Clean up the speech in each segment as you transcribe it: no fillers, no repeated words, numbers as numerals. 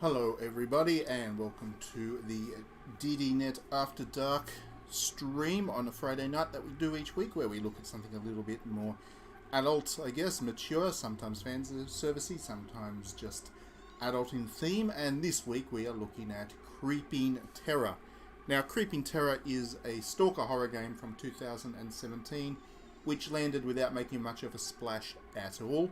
Hello everybody and welcome to the DDNet After Dark stream on a Friday night that we do each week, where we look at something a little bit more adult, I guess, mature, sometimes fan servicey, sometimes just adult in theme, and this week we are looking at Creeping Terror. Now, Creeping Terror is a Stalker horror game from 2017 which landed without making much of a splash at all.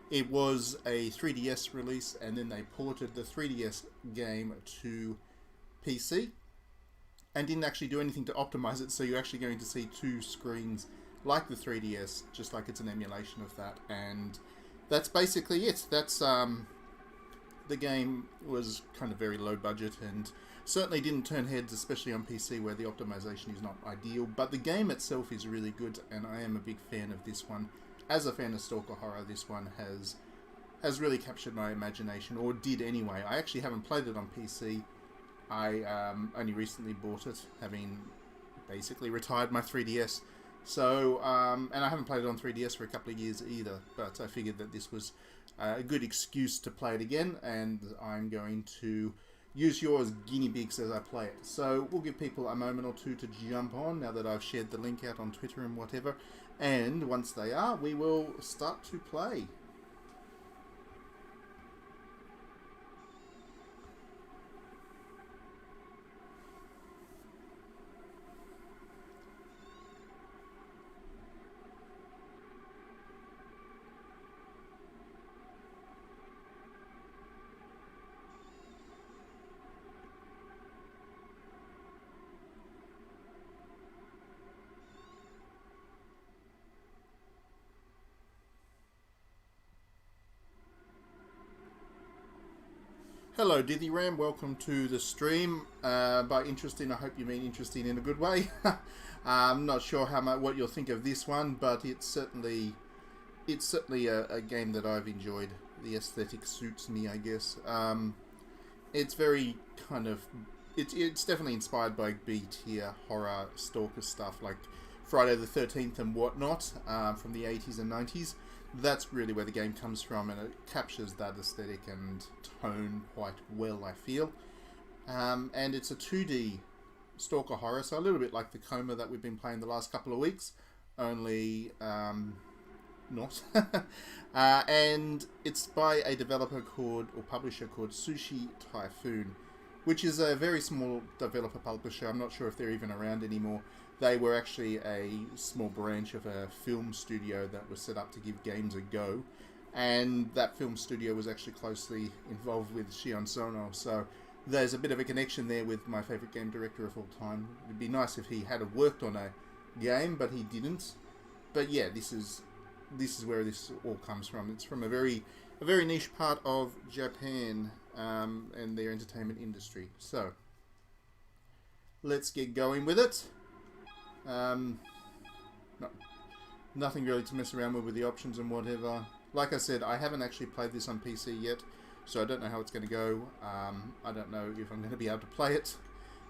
It was a 3DS release, and then they ported the 3DS game to PC and didn't actually do anything to optimize it, so you're actually going to see two screens like the 3DS, just like it's an emulation of that, and that's basically it. That's the game was kind of very low budget and certainly didn't turn heads, especially on PC where the optimization is not ideal, but the game itself is really good, and I am a big fan of this one. As a fan of Stalker horror, this one has really captured my imagination, or did anyway. I actually haven't played it on PC. I only recently bought it, having basically retired my 3DS. So, and I haven't played it on 3DS for a couple of years either, but I figured that this was a good excuse to play it again, and I'm going to use you as guinea pigs as I play it. So we'll give people a moment or two to jump on now that I've shared the link out on Twitter and whatever. And once they are, we will start to play. Hello Dithyram, welcome to the stream. By interesting, I hope you mean interesting in a good way. I'm not sure what you'll think of this one, but it's certainly a game that I've enjoyed. The aesthetic suits me, I guess. It's very kind of it's definitely inspired by B-tier horror stalker stuff like Friday the 13th and whatnot, from the 80s and 90s. That's really where the game comes from, and it captures that aesthetic and tone quite well, I feel. And it's a 2D stalker horror, so a little bit like the Coma that we've been playing the last couple of weeks, only not. And it's by a developer or publisher called Sushi Typhoon, which is a very small developer publisher. I'm not sure if they're even around anymore. They were actually a small branch of a film studio that was set up to give games a go, and that film studio was actually closely involved with Shion Sono, so there's a bit of a connection there with my favourite game director of all time. It'd be nice if he had worked on a game, but he didn't. But yeah, this is where this all comes from. It's from a very niche part of Japan, and their entertainment industry. So let's get going with it. Nothing really to mess around with the options and whatever. Like I said, I haven't actually played this on PC yet, so I don't know how it's going to go. I don't know if I'm going to be able to play it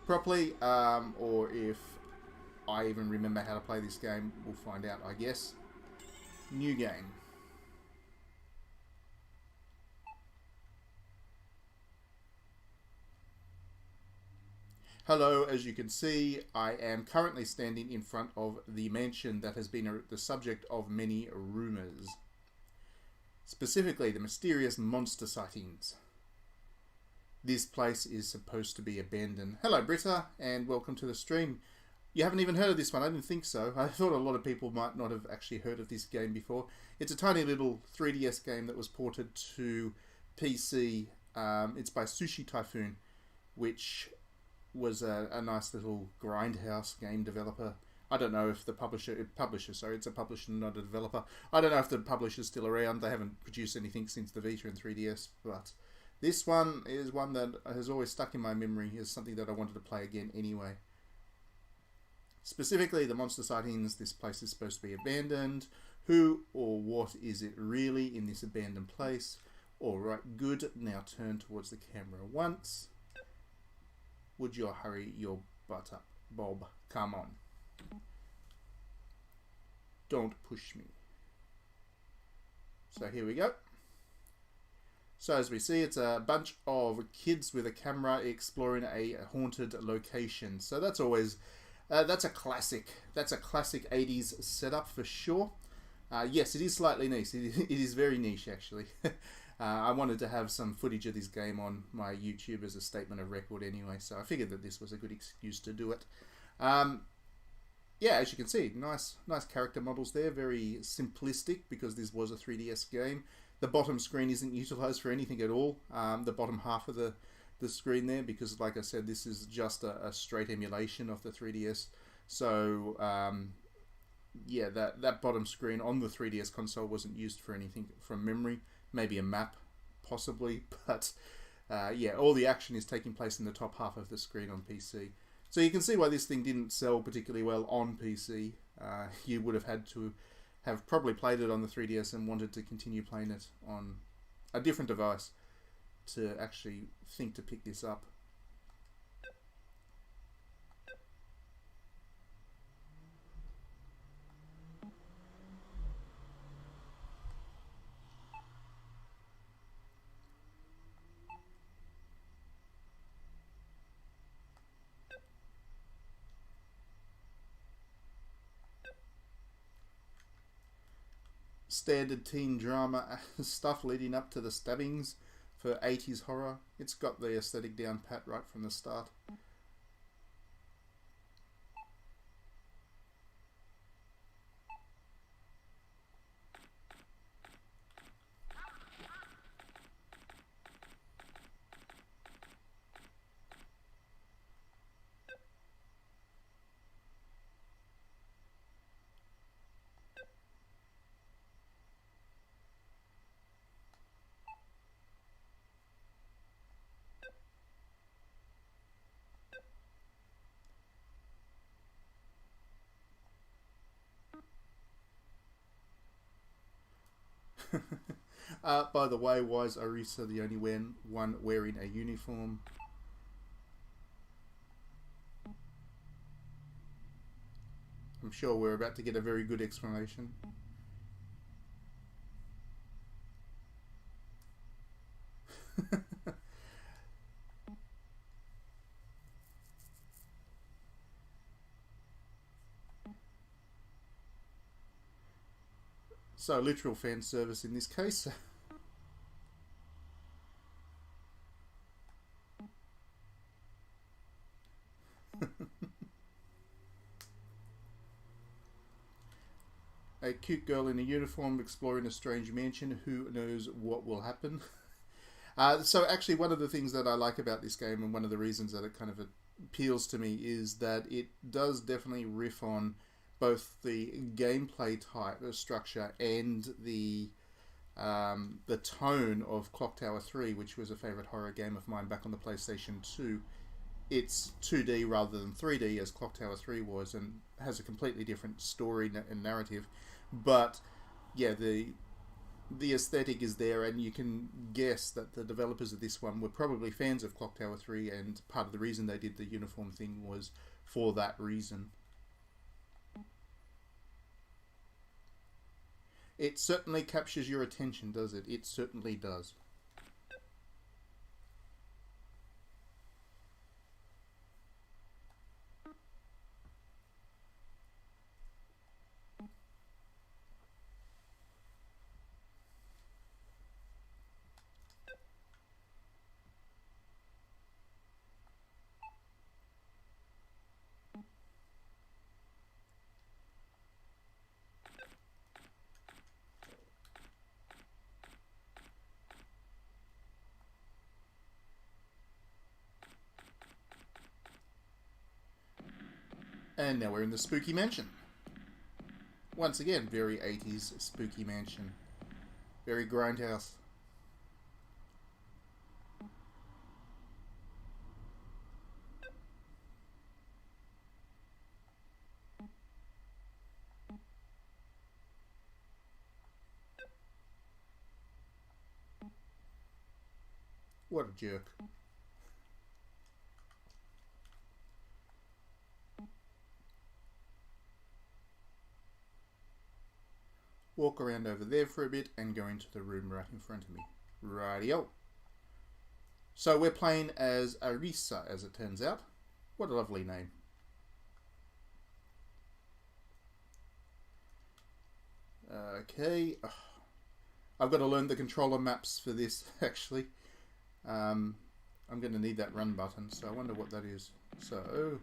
properly, or if I even remember how to play this game. We'll find out, I guess. New game. Hello, as you can see, I am currently standing in front of the mansion that has been the subject of many rumours. Specifically, the mysterious monster sightings. This place is supposed to be abandoned. Hello, Britta, and welcome to the stream. You haven't even heard of this one? I didn't think so. I thought a lot of people might not have actually heard of this game before. It's a tiny little 3DS game that was ported to PC. It's by Sushi Typhoon, which was a nice little grindhouse game developer. I don't know if the it's a publisher, not a developer. I don't know if the publisher's still around. They haven't produced anything since the Vita and 3DS, but this one is one that has always stuck in my memory as something that I wanted to play again anyway. Specifically, the monster sightings. This place is supposed to be abandoned. Who or what is it really in this abandoned place? Alright, good. Now turn towards the camera once. Would you hurry your butt up, Bob? Come on. Don't push me. So here we go. So as we see, it's a bunch of kids with a camera exploring a haunted location. So that's always that's a classic. That's a classic 80s setup for sure. Yes, it is slightly niche. It is very niche, actually. I wanted to have some footage of this game on my YouTube as a statement of record anyway, so I figured that this was a good excuse to do it. Yeah, as you can see, nice character models there. Very simplistic because this was a 3DS game. The bottom screen isn't utilized for anything at all. The bottom half of the screen there, because like I said, this is just a straight emulation of the 3DS. So yeah, that bottom screen on the 3DS console wasn't used for anything from memory. Maybe a map, possibly, but yeah, all the action is taking place in the top half of the screen on PC. So you can see why this thing didn't sell particularly well on PC. You would have had to have probably played it on the 3DS and wanted to continue playing it on a different device to actually think to pick this up. Standard teen drama stuff leading up to the stabbings for 80s horror. It's got the aesthetic down pat right from the start. By the way, why is Arisa the only one wearing a uniform? I'm sure we're about to get a very good explanation. So, literal fan service in this case. A cute girl in a uniform exploring a strange mansion. Who knows what will happen? So actually, one of the things that I like about this game, and one of the reasons that it kind of appeals to me, is that it does definitely riff on both the gameplay type of structure and the tone of Clock Tower 3, which was a favorite horror game of mine back on the PlayStation 2. It's 2D rather than 3D, as Clock Tower 3 was, and has a completely different story and narrative. But yeah, the aesthetic is there, and you can guess that the developers of this one were probably fans of Clock Tower 3, and part of the reason they did the uniform thing was for that reason. It certainly captures your attention, does it? It certainly does. And now we're in the spooky mansion. Once again, very 80s spooky mansion. Very grindhouse. What a jerk. Walk around over there for a bit and go into the room right in front of me. Rightio. So we're playing as Arisa, as it turns out. What a lovely name. Okay. I've got to learn the controller maps for this, actually. I'm going to need that run button, so I wonder what that is. So...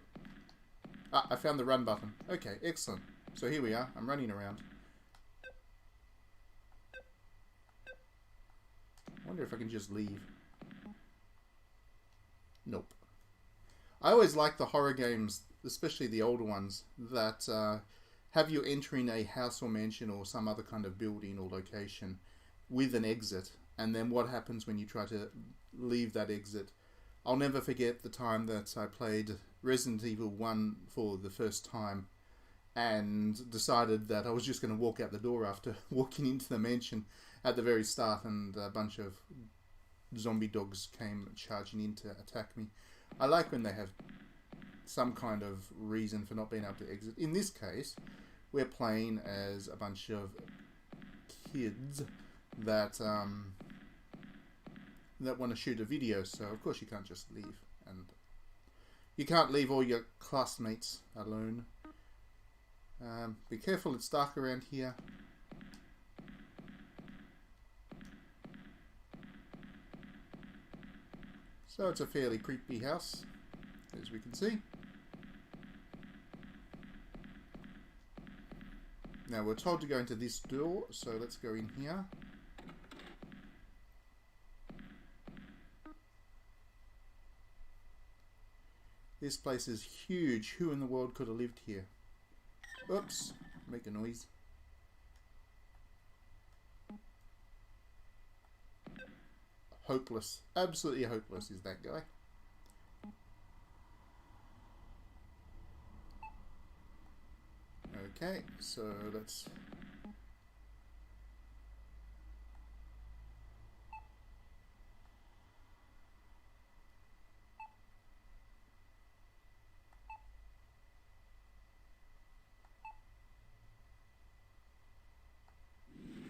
I found the run button. Okay, excellent. So here we are. I'm running around. I wonder if I can just leave. Nope. I always like the horror games, especially the older ones, that have you entering a house or mansion or some other kind of building or location with an exit, and then what happens when you try to leave that exit. I'll never forget the time that I played Resident Evil 1 for the first time and decided that I was just going to walk out the door after walking into the mansion at the very start, and a bunch of zombie dogs came charging in to attack me. I like when they have some kind of reason for not being able to exit. In this case, we're playing as a bunch of kids that that want to shoot a video, so of course you can't just leave, and you can't leave all your classmates alone. Be careful, it's dark around here. So it's a fairly creepy house, as we can see. Now we're told to go into this door, so let's go in here. This place is huge. Who in the world could have lived here? Oops, make a noise. Hopeless. Absolutely hopeless is that guy. Okay, so let's...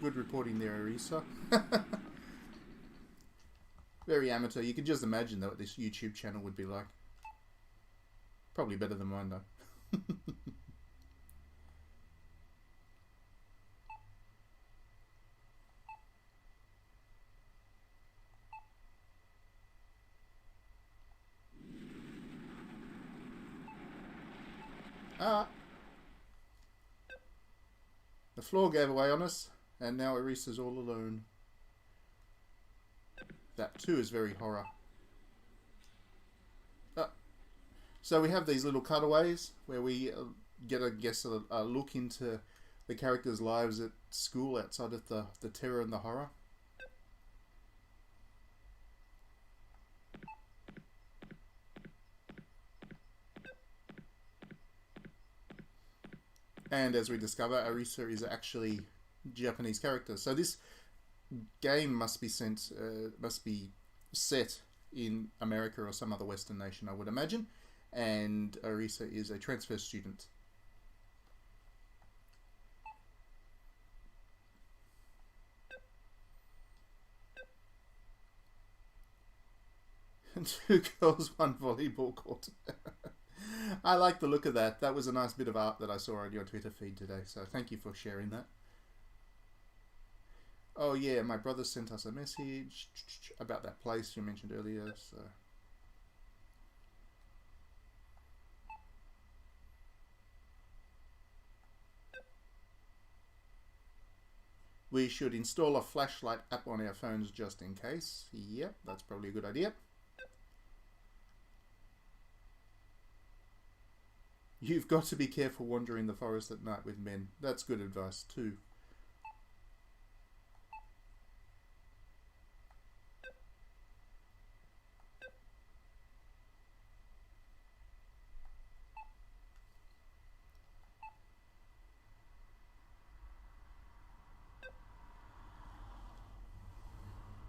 Good reporting there, Arisa. Very amateur. You can just imagine what this YouTube channel would be like. Probably better than mine, though. The floor gave away on us, and now Arisa's all alone. That too is very horror. So we have these little cutaways where we get, I guess, a look into the characters' lives at school outside of the terror and the horror. And as we discover, Arisa is actually a Japanese character. So this game must be set in America or some other Western nation, I would imagine. And Arisa is a transfer student. And 2 girls, 1 volleyball court. I like the look of that. That was a nice bit of art that I saw on your Twitter feed today, so thank you for sharing that. Oh yeah, my brother sent us a message about that place you mentioned earlier, so... We should install a flashlight app on our phones just in case. Yep, that's probably a good idea. You've got to be careful wandering the forest at night with men. That's good advice too.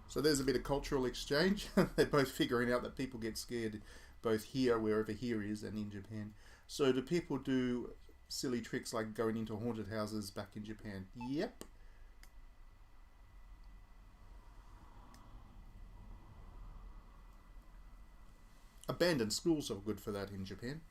So there's a bit of cultural exchange. They're both figuring out that people get scared both here, wherever here is, and in Japan. So do people do silly tricks like going into haunted houses back in Japan? Yep. Abandoned schools are good for that in Japan.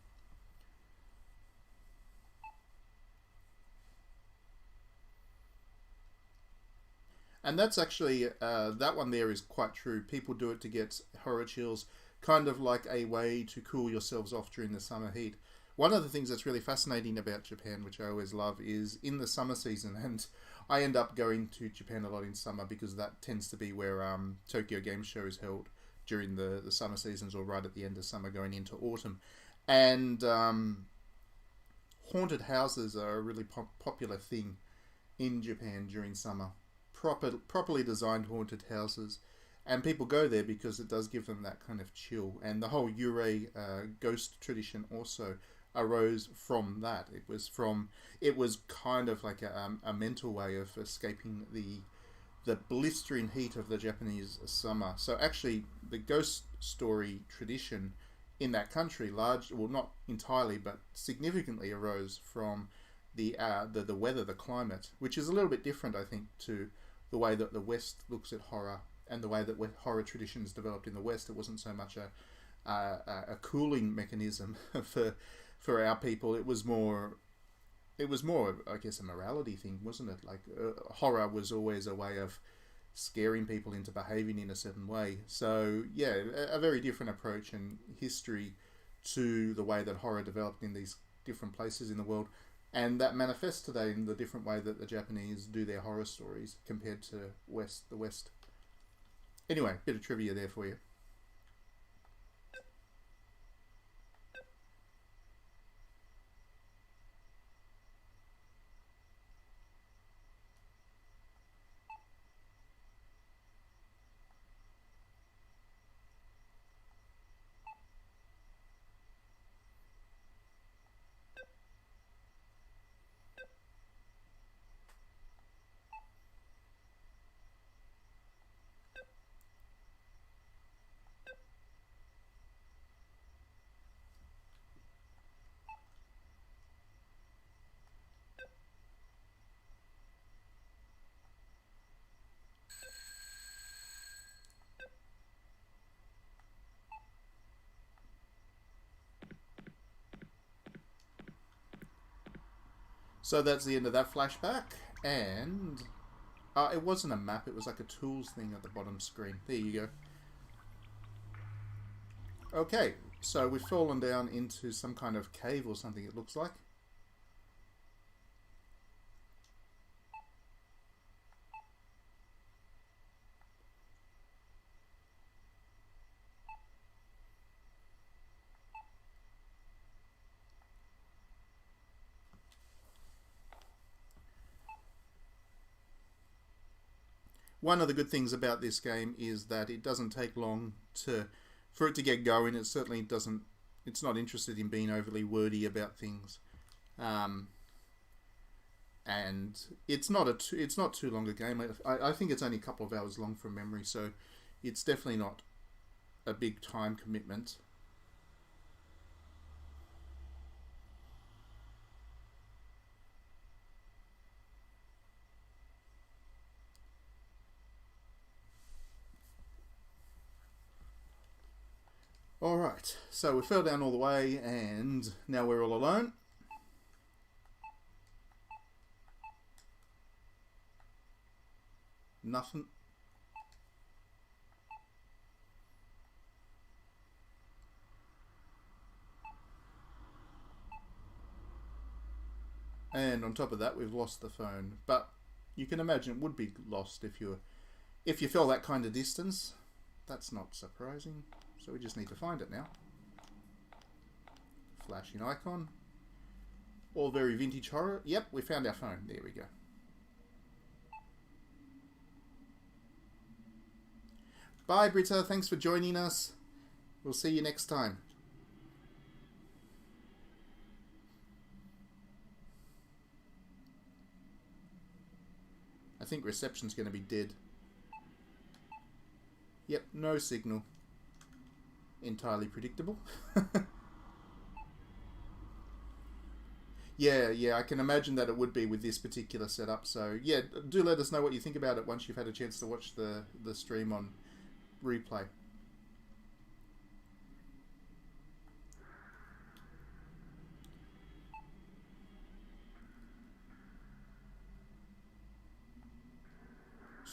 And that's actually, that one there is quite true. People do it to get horror chills, kind of like a way to cool yourselves off during the summer heat. One of the things that's really fascinating about Japan, which I always love, is in the summer season, and I end up going to Japan a lot in summer because that tends to be where Tokyo Game Show is held during the summer seasons, or right at the end of summer going into autumn. And haunted houses are a really popular thing in Japan during summer. Properly designed haunted houses, and people go there because it does give them that kind of chill. And the whole Yurei ghost tradition also arose from that. It was kind of like a mental way of escaping the blistering heat of the Japanese summer. So actually, the ghost story tradition in that country, not entirely, but significantly arose from the weather, the climate, which is a little bit different, I think, to the way that the West looks at horror, and the way that horror traditions developed in the West. It wasn't so much a cooling mechanism for our people. It was more, I guess, a morality thing, wasn't it? Like horror was always a way of scaring people into behaving in a certain way. So yeah, a very different approach and history to the way that horror developed in these different places in the world. And that manifests today in the different way that the Japanese do their horror stories compared to the West. Anyway, bit of trivia there for you. So that's the end of that flashback, and it wasn't a map, it was like a tools thing at the bottom screen. There you go. Okay, so we've fallen down into some kind of cave or something, it looks like. One of the good things about this game is that it doesn't take long for it to get going. It certainly doesn't. It's not interested in being overly wordy about things, and it's not too long a game. I think it's only a couple of hours long from memory, so it's definitely not a big time commitment. Alright, so we fell down all the way and now we're all alone. Nothing. And on top of that, we've lost the phone. But you can imagine it would be lost if you fell that kind of distance. That's not surprising. So we just need to find it now. Flashing icon. All very vintage horror. Yep, we found our phone. There we go. Bye, Britta. Thanks for joining us. We'll see you next time. I think reception's going to be dead. Yep, no signal. Entirely predictable. Yeah, I can imagine that it would be with this particular setup. So yeah, do let us know what you think about it once you've had a chance to watch the stream on replay.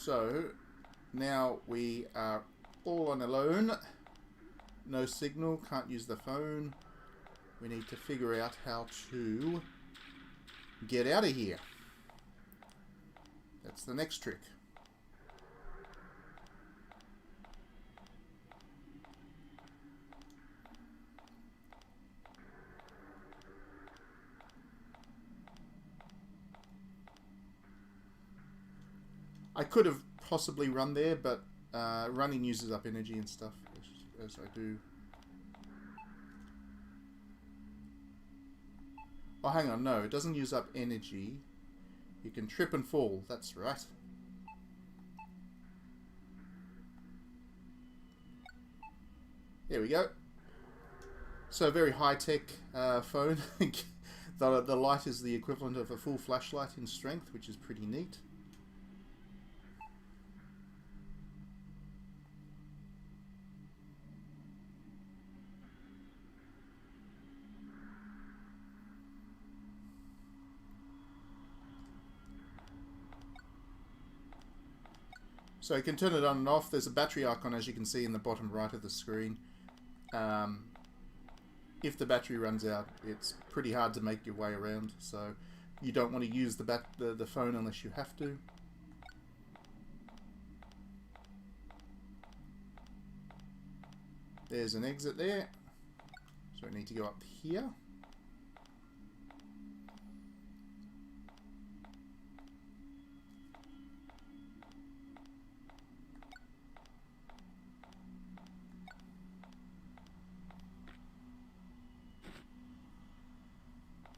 So now we are all on alone. No signal, can't use the phone. We need to figure out how to get out of here. That's the next trick. I could have possibly run there, but running uses up energy and stuff, as I do. Oh, hang on, no, it doesn't use up energy. You can trip and fall, that's right. There we go. So, very high-tech phone. The light is the equivalent of a full flashlight in strength, which is pretty neat. So you can turn it on and off. There's a battery icon, as you can see in the bottom right of the screen. If the battery runs out, it's pretty hard to make your way around. So you don't want to use the phone unless you have to. There's an exit there. So we need to go up here.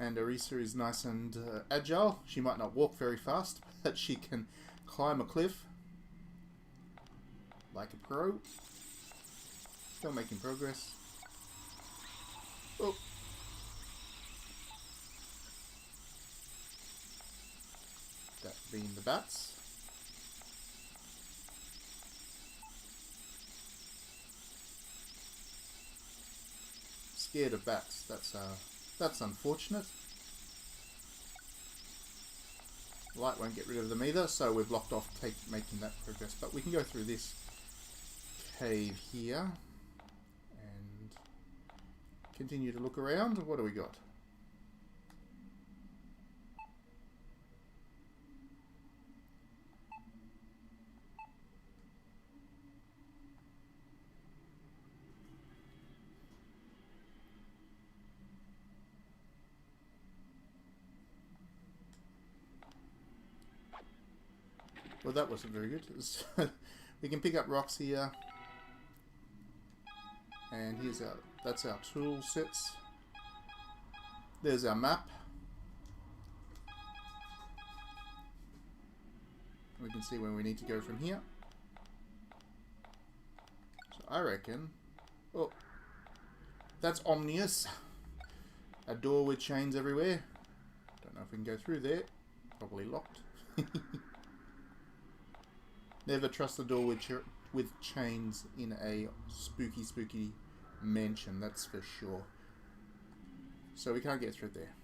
And Arisa is nice and agile. She might not walk very fast, but she can climb a cliff like a pro. Still making progress. Oh. That being the bats. Scared of bats. That's unfortunate. Light won't get rid of them either, so we've blocked off making that progress. But we can go through this cave here and continue to look around. What do we got? Well, that wasn't very good. We can pick up rocks here. And that's our tool sets. There's our map. We can see where we need to go from here. So I reckon... Oh, that's ominous. A door with chains everywhere. Don't know if we can go through there. Probably locked. Never trust the door with chains in a spooky mansion, that's for sure. So we can't get through there.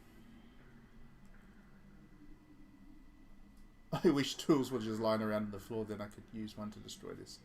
I wish tools were just lying around on the floor, then I could use one to destroy this.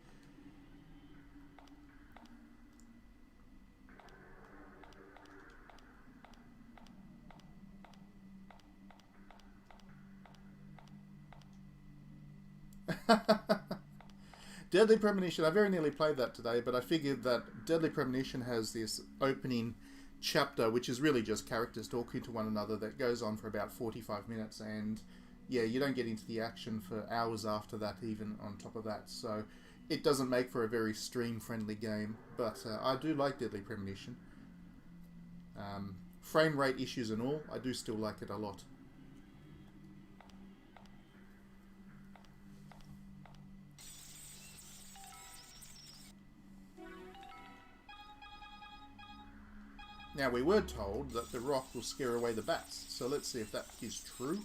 Deadly Premonition. I very nearly played that today, but I figured that Deadly Premonition has this opening chapter, which is really just characters talking to one another, that goes on for about 45 minutes, and yeah, you don't get into the action for hours after that, even on top of that, so it doesn't make for a very stream-friendly game, but I do like Deadly Premonition. Frame rate issues and all, I do still like it a lot. Now, we were told that the rock will scare away the bats, so let's see if that is true.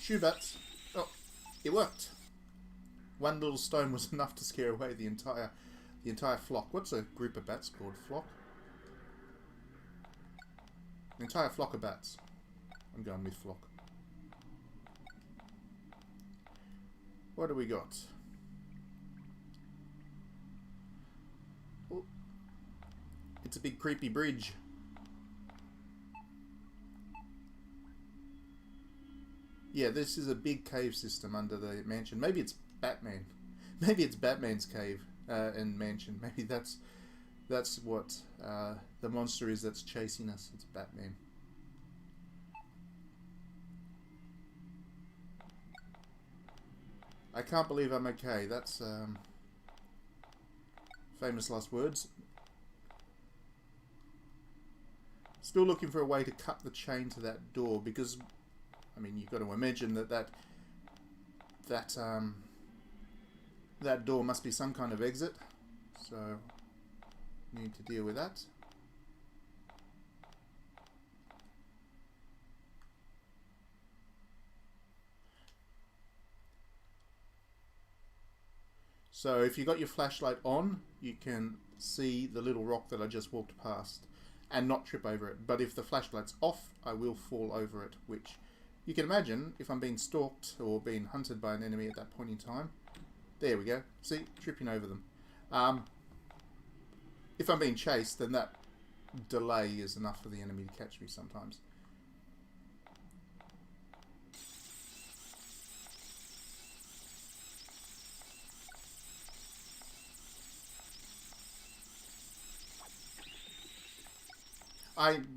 Shoo bats. Oh, it worked. One little stone was enough to scare away the entire flock. What's a group of bats called? Flock? An entire flock of bats. I'm going with flock. What do we got? Oh, it's a big creepy bridge. Yeah, this is a big cave system under the mansion. Maybe it's Batman. Maybe it's Batman's cave and mansion. Maybe that's what the monster is that's chasing us. It's Batman. I can't believe I'm okay. That's famous last words. Still looking for a way to cut the chain to that door, because I mean, you've got to imagine that door must be some kind of exit. So need to deal with that. So if you got your flashlight on, you can see the little rock that I just walked past and not trip over it. But if the flashlight's off, I will fall over it, which you can imagine if I'm being stalked or being hunted by an enemy at that point in time. There we go. See, tripping over them. If I'm being chased, then that delay is enough for the enemy to catch me sometimes.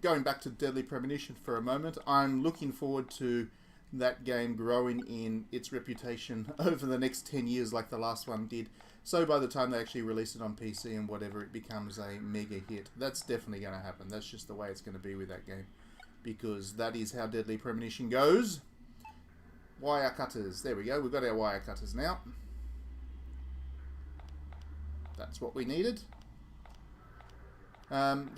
Going back to Deadly Premonition for a moment, I'm looking forward to that game growing in its reputation over the next 10 years like the last one did. So by the time they actually release it on PC and whatever, it becomes a mega hit. That's definitely going to happen. That's just the way it's going to be with that game. Because that is how Deadly Premonition goes. Wire cutters. There we go. We've got our wire cutters now. That's what we needed.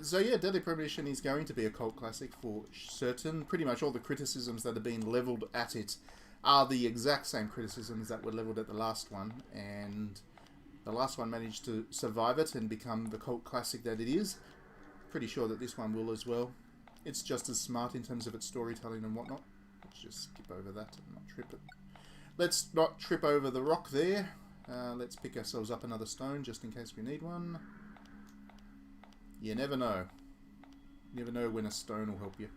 So yeah, Deadly Premonition is going to be a cult classic for certain. Pretty much all the criticisms that have been levelled at it are the exact same criticisms that were levelled at the last one, and the last one managed to survive it and become the cult classic that it is. Pretty sure that this one will as well. It's just as smart in terms of its storytelling and whatnot. Let's just skip over that and not trip it. Let's not trip over the rock there. Let's pick ourselves up another stone just in case we need one. You never know. You never know when a stone will help you.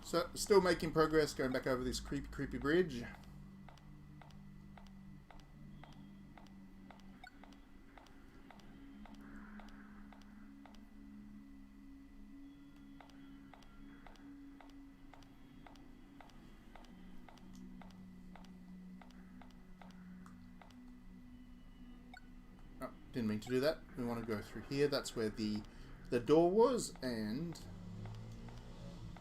So, still making progress, going back over this creepy bridge. Didn't mean to do that. We want to go through here. That's where the door was, and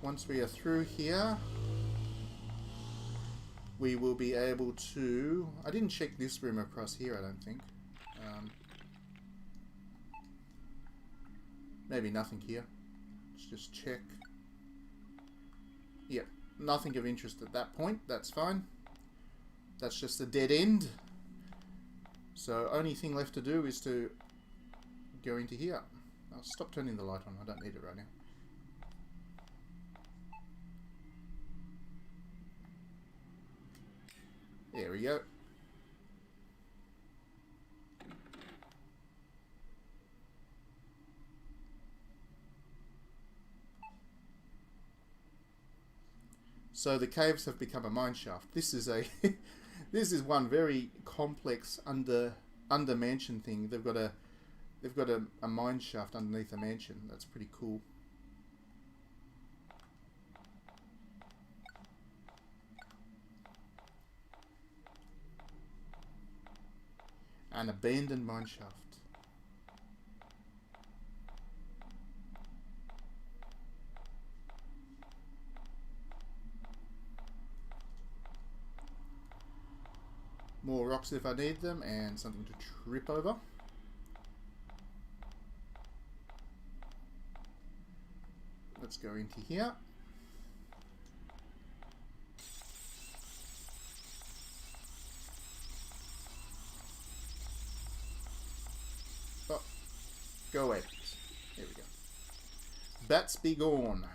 once we are through here, we will be able to... I didn't check this room across here, I don't think. Maybe nothing here. Let's just check. Yeah, nothing of interest at that point. That's fine. That's just a dead end. So only thing left to do is to go into here. I'll stop turning the light on. I don't need it right now. There we go. So the caves have become a mine shaft. This is a this is one very complex under mansion thing. They've got a mine shaft underneath a mansion. That's pretty cool. An abandoned mine shaft. More rocks if I need them, and something to trip over. Let's go into here. Go away. There we go. Bats be gone.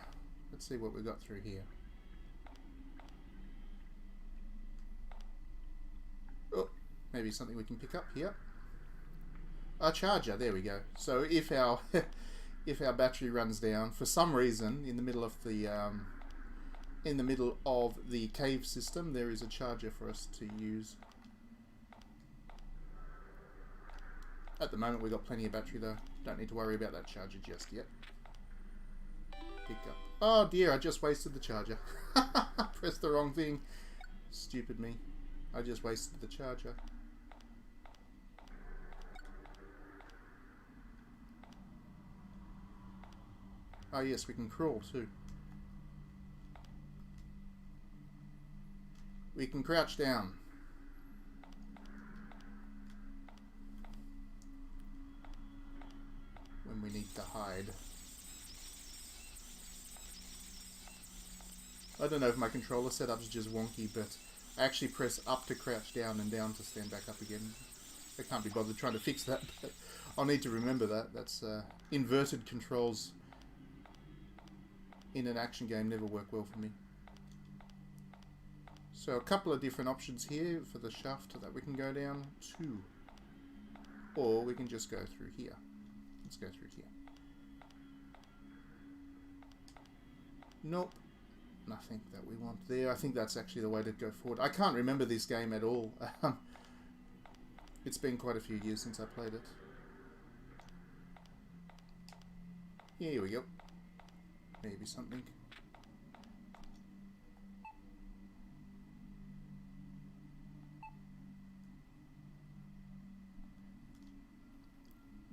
Let's see what we got through here. Oh, maybe something we can pick up here. A charger. There we go. So if our if our battery runs down for some reason in the middle of the cave system, there is a charger for us to use. At the moment, we've got plenty of battery though. Don't need to worry about that charger just yet. Pick up. Oh dear, I just wasted the charger. Pressed the wrong thing. Stupid me. I just wasted the charger. Oh yes, we can crawl too. We can crouch down. When we need to hide. I don't know if my controller setup's just wonky, but I actually press up to crouch down and down to stand back up again. I can't be bothered trying to fix that, but I'll need to remember that. That's inverted controls in an action game never work well for me. So a couple of different options here for the shaft that we can go down to. Or we can just go through here. Let's go through here. Nope. Nothing that we want there. I think that's actually the way to go forward. I can't remember this game at all. It's been quite a few years since I played it. Here we go. Maybe something.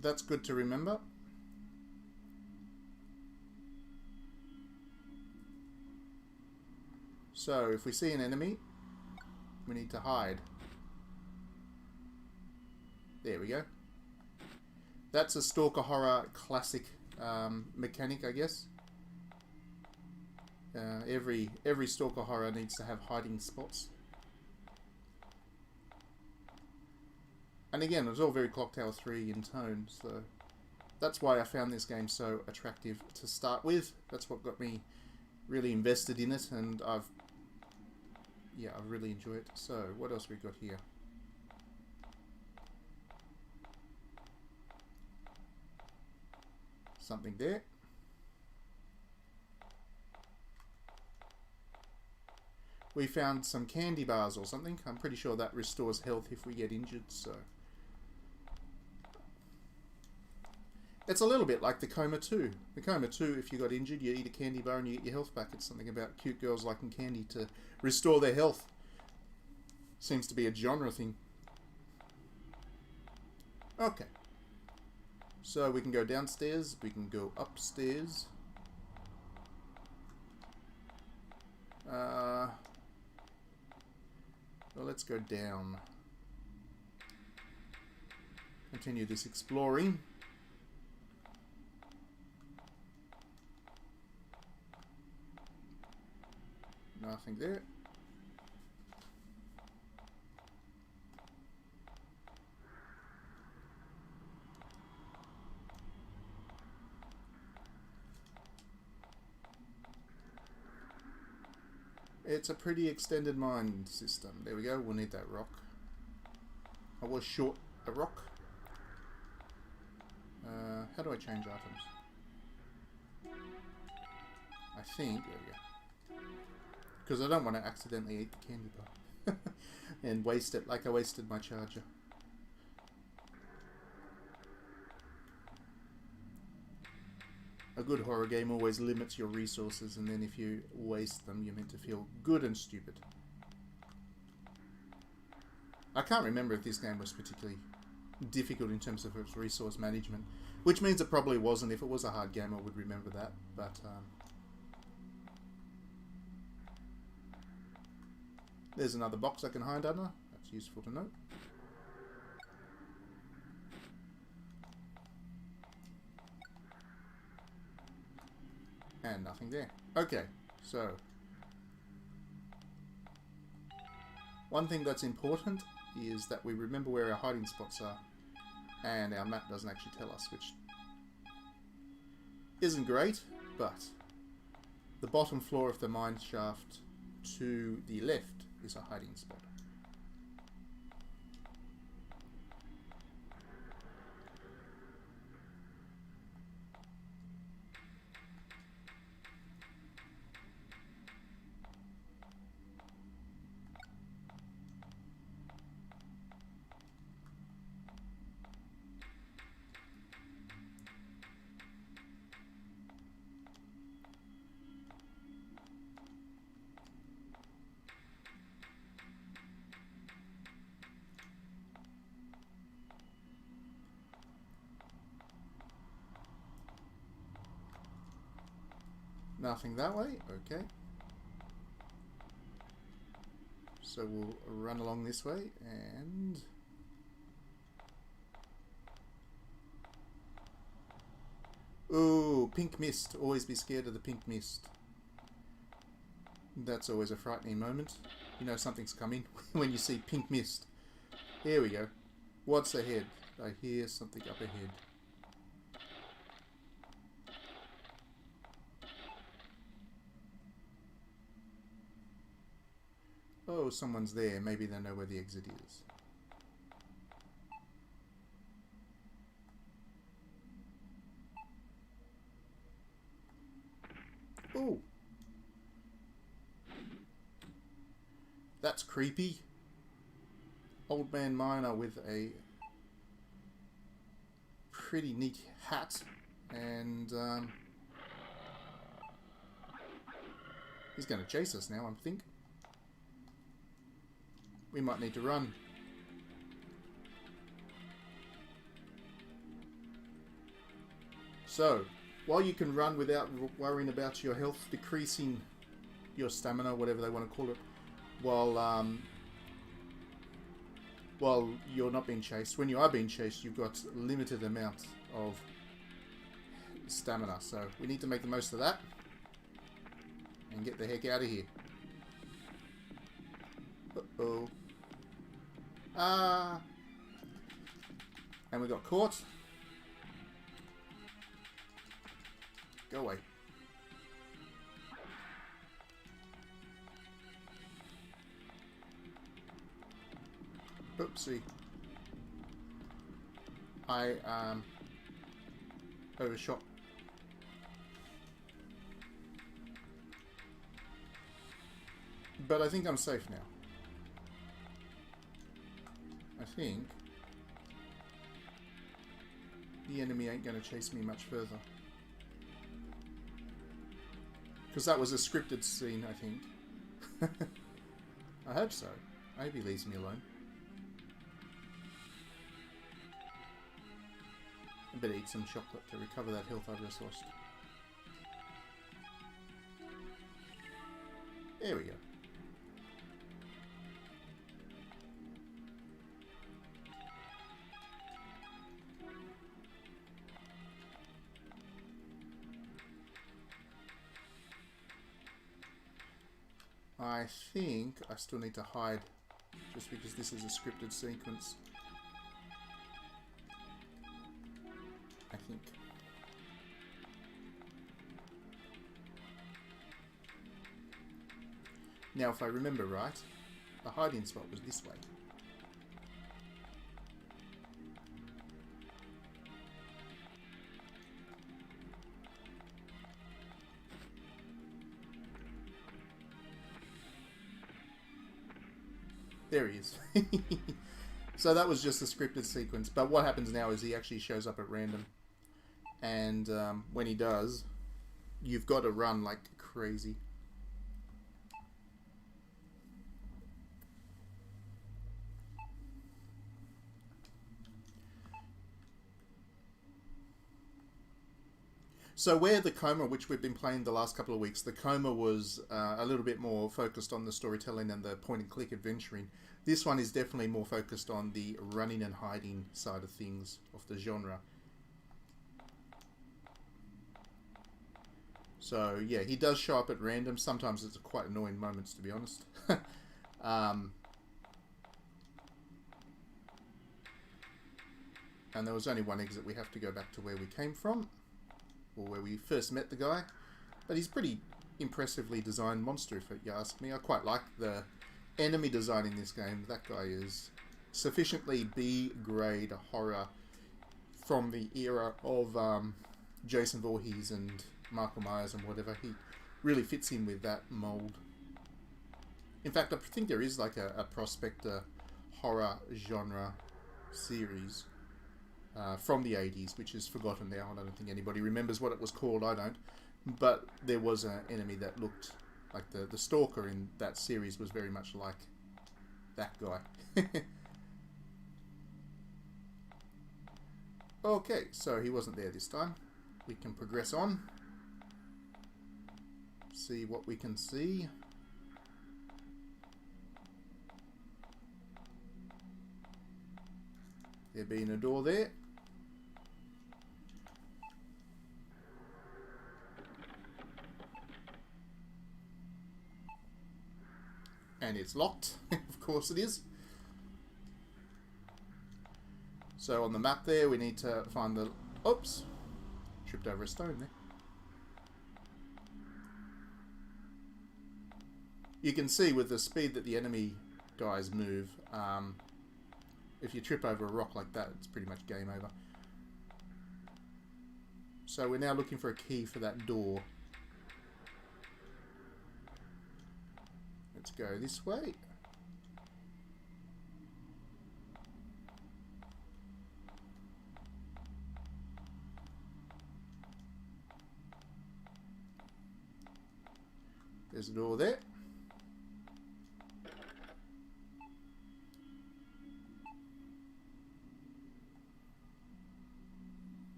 That's good to remember. So, if we see an enemy, we need to hide. There we go. That's a Stalker horror classic mechanic, I guess. Every Stalker horror needs to have hiding spots. And again, it was all very Clock Tower 3 in tone, so that's why I found this game so attractive to start with. That's what got me really invested in it, and I really enjoy it. So, what else we got here? Something there. We found some candy bars or something. I'm pretty sure that restores health if we get injured, so... It's a little bit like the Coma 2. The Coma 2, if you got injured, you eat a candy bar and you get your health back. It's something about cute girls liking candy to restore their health. Seems to be a genre thing. Okay. So we can go downstairs, we can go upstairs. Well, let's go down. Continue this exploring. Nothing there. It's a pretty extended mine system. There we go. We'll need that rock. I was short a rock. How do I change items? I think, there we go. Because I don't want to accidentally eat the candy bar. And waste it like I wasted my charger. A good horror game always limits your resources, and then if you waste them, you're meant to feel good and stupid. I can't remember if this game was particularly difficult in terms of its resource management, which means it probably wasn't. If it was a hard game, I would remember that, but there's another box I can hide under. That's useful to know. And nothing there. Okay, so one thing that's important is that we remember where our hiding spots are, and our map doesn't actually tell us, which isn't great, but the bottom floor of the mine shaft to the left is a hiding spot. Nothing that way, okay. So we'll run along this way and... Ooh, pink mist. Always be scared of the pink mist. That's always a frightening moment. You know something's coming when you see pink mist. Here we go. What's ahead? I hear something up ahead. Oh, someone's there. Maybe they know where the exit is. Oh! That's creepy. Old man miner with a pretty neat hat. And, he's going to chase us now, I think. We might need to run. So, while you can run without worrying about your health decreasing, your stamina, whatever they want to call it, while you're not being chased, when you are being chased, you've got limited amounts of stamina. So we need to make the most of that and get the heck out of here. Uh-oh. And we got caught. Go away. Oopsie. I overshot. But I think I'm safe now. I think the enemy ain't going to chase me much further. Because that was a scripted scene, I think. I hope so. I hope he leaves me alone. I better eat some chocolate to recover that health I've just lost. There we go. I think I still need to hide, just because this is a scripted sequence. I think. Now, if I remember right, the hiding spot was this way. There he is. So that was just a scripted sequence. But what happens now is he actually shows up at random. And when he does, you've got to run like crazy. So where the Coma, which we've been playing the last couple of weeks, the Coma was a little bit more focused on the storytelling and the point-and-click adventuring. This one is definitely more focused on the running and hiding side of things, of the genre. So yeah, he does show up at random. Sometimes it's quite annoying moments, to be honest. And there was only one exit. We have to go back to where we came from. or where we first met the guy. But he's pretty impressively designed monster, if you ask me. I quite like the enemy design in this game. That guy is sufficiently B-grade horror from the era of Jason Voorhees and Michael Myers and whatever. He really fits in with that mold. In fact, I think there is like a Prospector horror genre series from the 80s, which is forgotten now. I don't think anybody remembers what it was called. I don't. But there was an enemy that looked like the Stalker in that series was very much like that guy. Okay, so he wasn't there this time. We can progress on. See what we can see. There being a door there. And it's locked. Of course it is. So on the map there, we need to find the... Oops! Tripped over a stone there. You can see with the speed that the enemy guys move, if you trip over a rock like that, it's pretty much game over. So we're now looking for a key for that door. Let's go this way. There's a door there.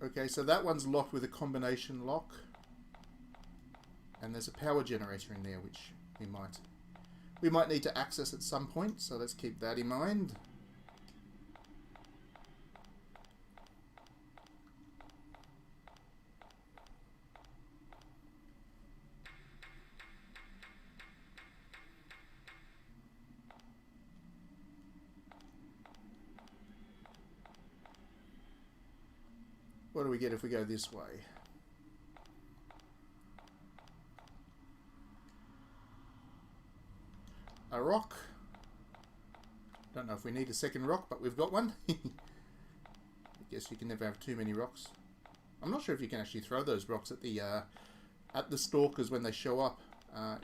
Okay, so that one's locked with a combination lock. And there's a power generator in there, which we might need to access at some point, so let's keep that in mind. What do we get if we go this way? A rock. Don't know if we need a second rock, but we've got one. I guess you can never have too many rocks. I'm not sure if you can actually throw those rocks at the stalkers when they show up.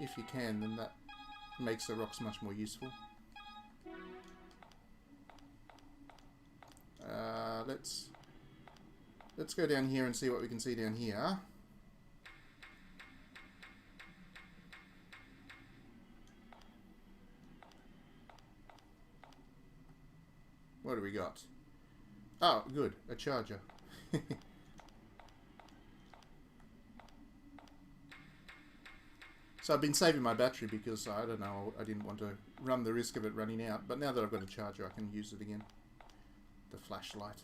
If you can, then that makes the rocks much more useful. Let's go down here and see what we can see down here. What do we got? Oh, good. A charger. So I've been saving my battery because, I don't know, I didn't want to run the risk of it running out. But now that I've got a charger, I can use it again. The flashlight.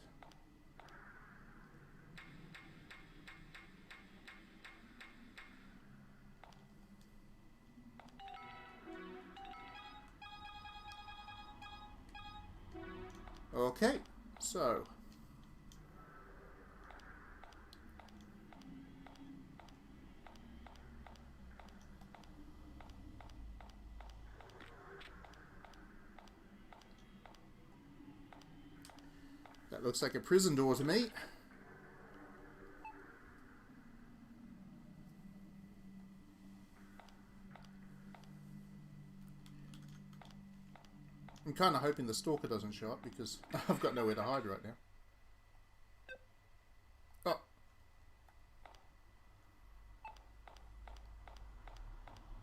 Okay, so that looks like a prison door to me. I'm kind of hoping the stalker doesn't show up because I've got nowhere to hide right now. Oh.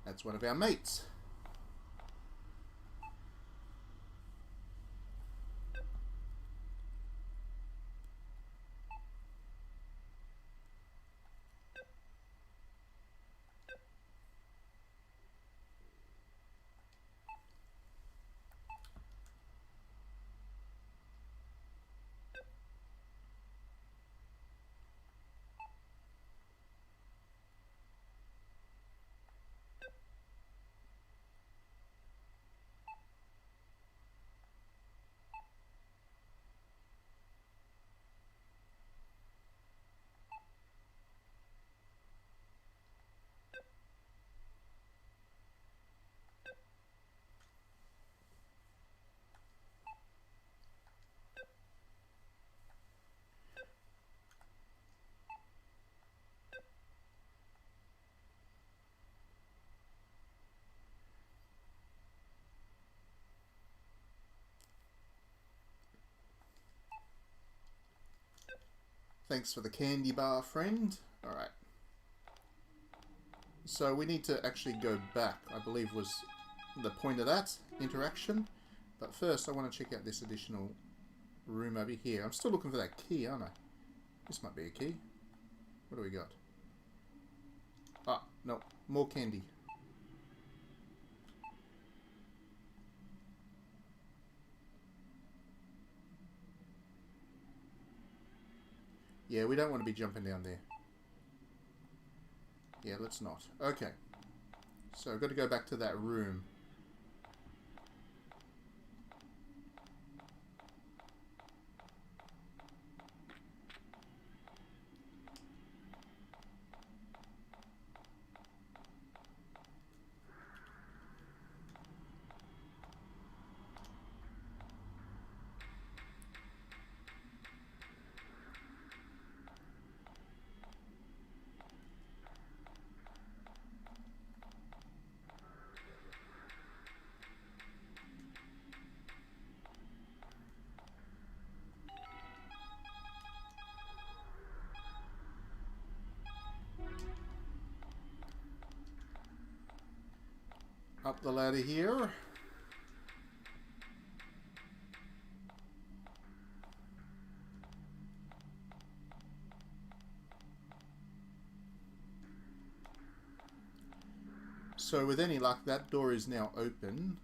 That's one of our mates. Thanks for the candy bar, friend. Alright. So we need to actually go back, I believe was the point of that interaction. But first I want to check out this additional room over here. I'm still looking for that key, aren't I? This might be a key. What do we got? Ah, no. More candy. Yeah, we don't want to be jumping down there. Yeah, let's not. Okay. So I've got to go back to that room. Up the ladder here. So with any luck, that door is now open.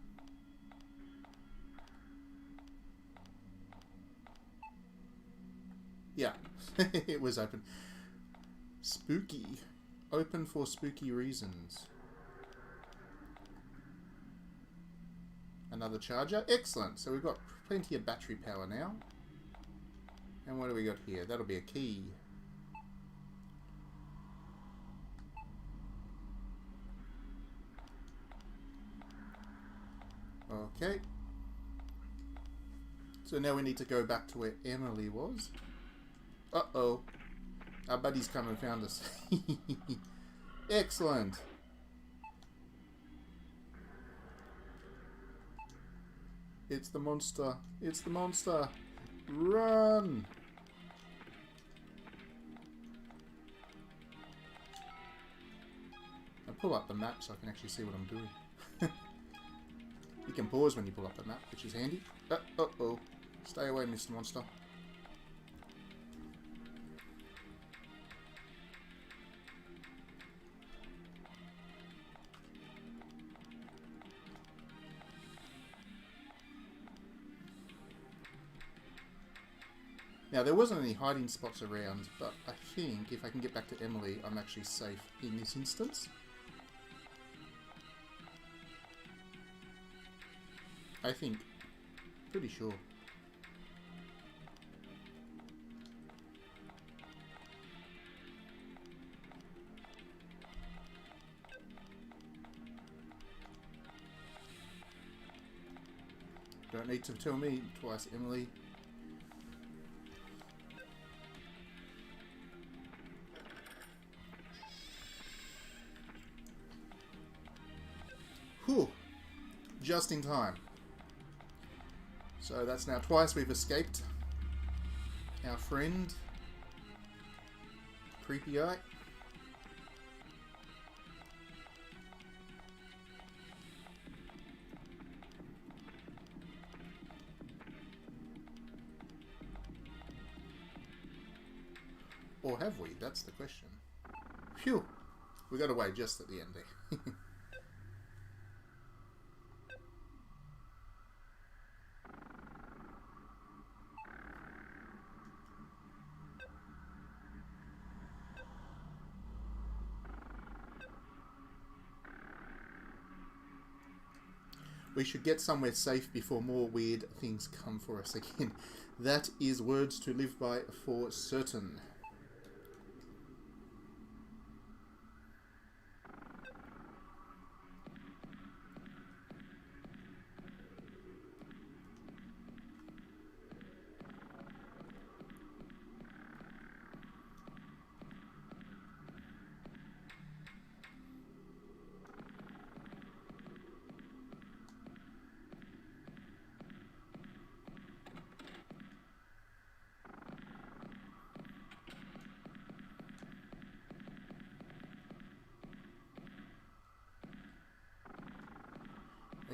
Yeah, it was open. Spooky. Open for spooky reasons. Another charger. Excellent. So we've got plenty of battery power now. And what do we got here? That'll be a key. Okay. So now we need to go back to where Emily was. Uh-oh. Our buddy's come and found us. Excellent. It's the monster. It's the monster. Run! I pull up the map so I can actually see what I'm doing. You can pause when you pull up the map, which is handy. Uh-oh. Stay away, Mr. Monster. Now, there wasn't any hiding spots around, but I think if I can get back to Emily, I'm actually safe in this instance. I think. Pretty sure. Don't need to tell me twice, Emily. Whew. Just in time. So that's now twice we've escaped our friend, Creepy Eye. Or have we? That's the question. Phew! We got away just at the end there. We should get somewhere safe before more weird things come for us again. That is words to live by for certain.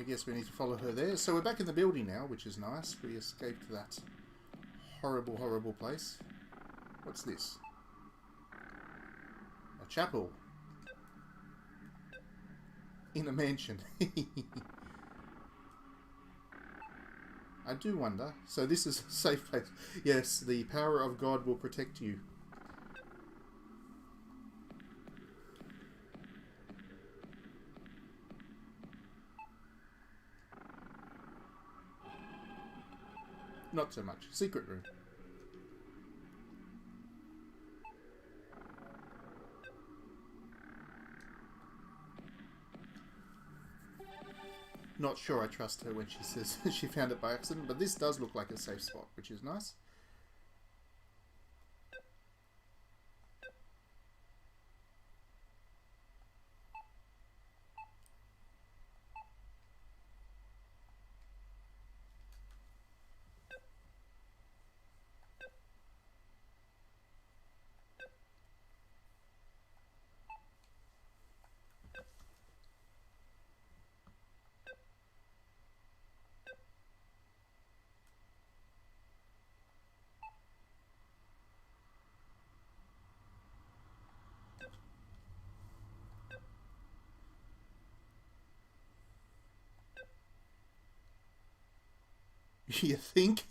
I guess we need to follow her there. So we're back in the building now, which is nice. We escaped that horrible, horrible place. What's this? A chapel. In a mansion. I do wonder. So this is a safe place. Yes, the power of God will protect you. Not so much. Secret room. Not sure I trust her when she says she found it by accident, but this does look like a safe spot, which is nice. You think?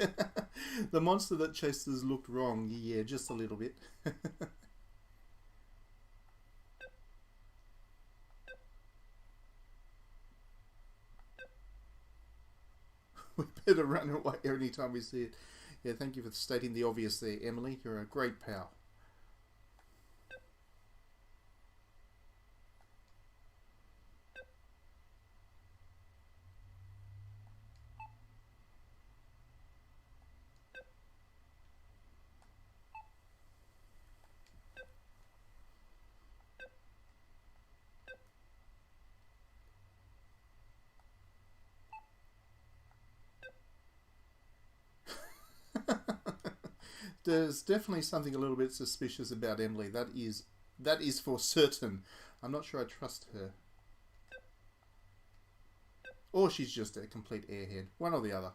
The monster that chased us looked wrong. Yeah, just a little bit. We better run away every time we see it. Yeah, thank you for stating the obvious there, Emily. You're a great pal. There's definitely something a little bit suspicious about Emily. That is for certain. I'm not sure I trust her. Or she's just a complete airhead. One or the other.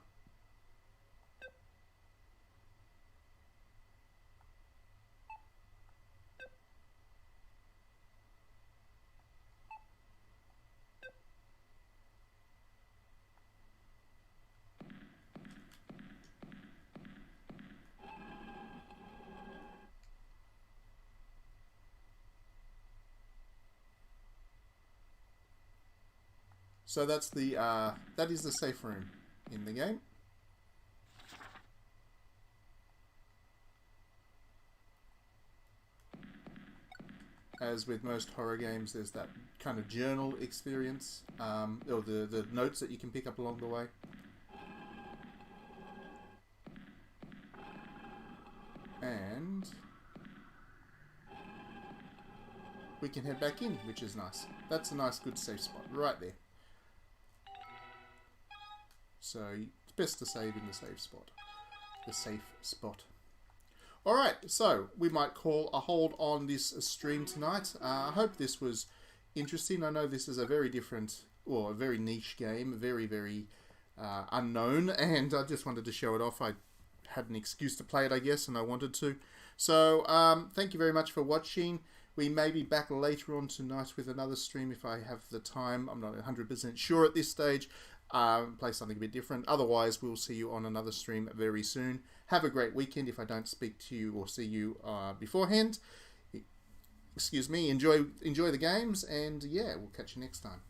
So that's the that is the safe room in the game. As with most horror games, there's that kind of journal experience, or the notes that you can pick up along the way. And we can head back in, which is nice. That's a nice, good safe spot right there. So it's best to save in the safe spot. The safe spot. Alright, so we might call a hold on this stream tonight. I hope this was interesting. I know this is a very different, or a very niche game, very, very unknown, and I just wanted to show it off. I had an excuse to play it, I guess, and I wanted to. So, thank you very much for watching. We may be back later on tonight with another stream if I have the time. I'm not 100% sure at this stage. Play something a bit different. Otherwise, we'll see you on another stream very soon. Have a great weekend if I don't speak to you or see you beforehand. Excuse me. Enjoy the games, and yeah, we'll catch you next time.